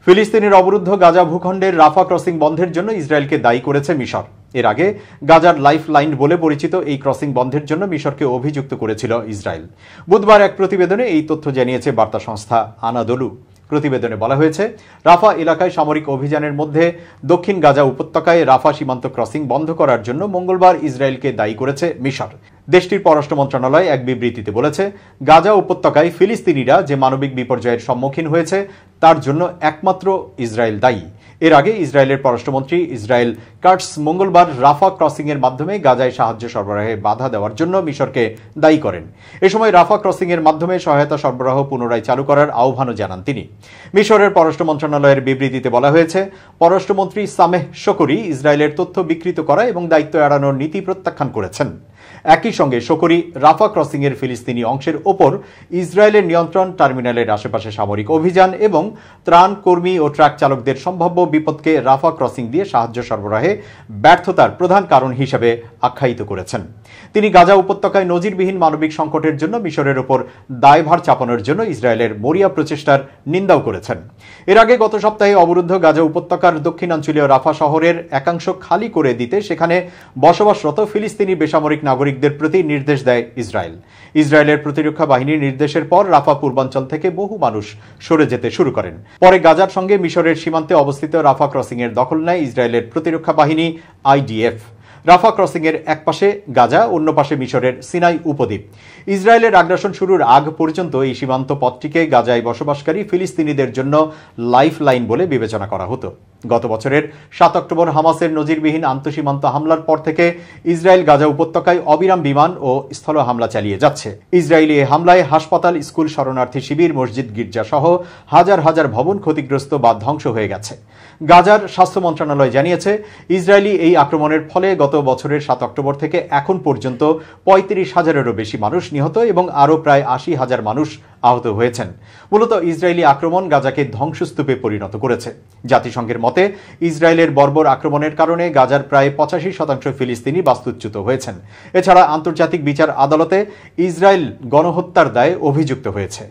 ফিলিস্তিনের অবরুদ্ধ গাজা ভূখণ্ডের রাফা ক্রসিং বন্ধের জন্য ইসরায়েলকে দায়ী করেছে মিশর। এর আগে গাজার লাইফ লাইন বলে পরিচিত এই ক্রসিং বন্ধের জন্য মিশরকে অভিযুক্ত করেছিল ইসরায়েল। বুধবার এক প্রতিবেদনে এই তথ্য জানিয়েছে বার্তা সংস্থা আনাদোলু। প্রতিবেদনে বলা হয়েছে, রাফা এলাকায় সামরিক অভিযানের মধ্যে দক্ষিণ গাজা উপত্যকায় রাফা সীমান্ত ক্রসিং বন্ধ করার জন্য মঙ্গলবার ইসরায়েলকে দায়ী করেছে মিশর। দেশটির পররাষ্ট্র মন্ত্রণালয় এক বিবৃতিতে বলেছে, গাজা উপত্যকায় ফিলিস্তিনিরা যে মানবিক বিপর্যয়ের সম্মুখীন হয়েছে তার জন্য একমাত্র ইসরায়েল দায়ী। এর আগে ইসরায়েলের পররাষ্ট্রমন্ত্রী ইসরায়েল কাটস মঙ্গলবার রাফা ক্রসিং এর মাধ্যমে গাজায় সাহায্য সরবরাহে বাধা দেওয়ার জন্য মিশরকে দায়ী করেন। এ সময় রাফা ক্রসিং এর মাধ্যমে সহায়তা সরবরাহ পুনরায় চালু করার আহ্বানও জানান তিনি। মিশরের পররাষ্ট্র মন্ত্রণালয়ের বিবৃতিতে বলা হয়েছে, পররাষ্ট্রমন্ত্রী সামেহ শকরি ইসরায়েলের তথ্য বিকৃত করা এবং দায়িত্ব এড়ানোর নীতি প্রত্যাখ্যান করেছেন। একই সঙ্গে শকরি রাফা ক্রসিং এর ফিলিস্তিনি অংশের ওপর ইসরায়েলের নিয়ন্ত্রণ, টার্মিনালের আশেপাশে সামরিক অভিযান এবং ত্রাণ কর্মী ও ট্রাক চালকদের সম্ভাব্য বিপদকে রাফা ক্রসিং দিয়ে সাহায্য সরবরাহে ব্যর্থতার প্রধান কারণ হিসেবে আখ্যায়িত করেছেন। তিনি গাজা উপত্যকায় নজিরবিহীন মানবিক সংকটের জন্য মিশরের ওপর দায়ভার চাপানোর জন্য ইসরায়েলের মরিয়া প্রচেষ্টার নিন্দাও করেছেন। এর আগে গত সপ্তাহে অবরুদ্ধ গাজা উপত্যকার দক্ষিণাঞ্চলীয় রাফা শহরের একাংশ খালি করে দিতে সেখানে বসবাসরত ফিলিস্তিনি বেসামরিক নাগরিকদের প্রতি নির্দেশ দেয় ইসরায়েল। ইসরায়েলের প্রতিরক্ষা বাহিনীর নির্দেশের পর রাফা পূর্বাঞ্চল থেকে বহু মানুষ সরে যেতে শুরু করেন। পরে গাজার সঙ্গে মিশরের সীমান্তে অবস্থিত রাফা ক্রসিং এর দখল নেয় ইসরায়েলের প্রতিরক্ষা বাহিনী আইডিএফ। রাফা ক্রসিং এর এক পাশে গাজা, অন্য পাশে মিশরের সিনাই উপদ্বীপ। ইসরায়েলের আগ্রাসন শুরুর আগ পর্যন্ত এই সীমান্ত পথটিকে গাজায় বসবাসকারী ফিলিস্তিনিদের জন্য লাইফ লাইন বলে বিবেচনা করা হতো। গত বছরের 7 অক্টোবর হামাসের নজিরবিহীন আন্তঃসীমান্ত হামলার পর থেকে ইসরায়েল গাজা উপত্যকায় অবিরাম বিমান ও স্থল হামলা চালিয়ে যাচ্ছে। ইসরায়েলি এই হামলায় হাসপাতাল, স্কুল, শরণার্থী শিবির, মসজিদ, গির্জা সহ হাজার হাজার ভবন ক্ষতিগ্রস্ত বা ধ্বংস হয়ে গেছে। গাজার স্বাস্থ্য মন্ত্রণালয় জানিয়েছে, ইসরায়েলি এই আক্রমণের ফলে গত বছরের 7 অক্টোবর থেকে এখন পর্যন্ত 35,000-এরও বেশি মানুষ নিহত এবং আরও প্রায় 80,000 মানুষ আহত হয়েছেন। মূলত ইসরায়েলি আক্রমণ গাজাকে ধ্বংসস্তূপে পরিণত করেছে। জাতিসংঘের মতে, ইসরায়েলের বর্বর আক্রমণের কারণে গাজার প্রায় 85% ফিলিস্তিনি বাস্তুচ্যুত হয়েছেন। এছাড়া আন্তর্জাতিক বিচার আদালতে ইসরায়েল গণহত্যার দায়ে অভিযুক্ত হয়েছে।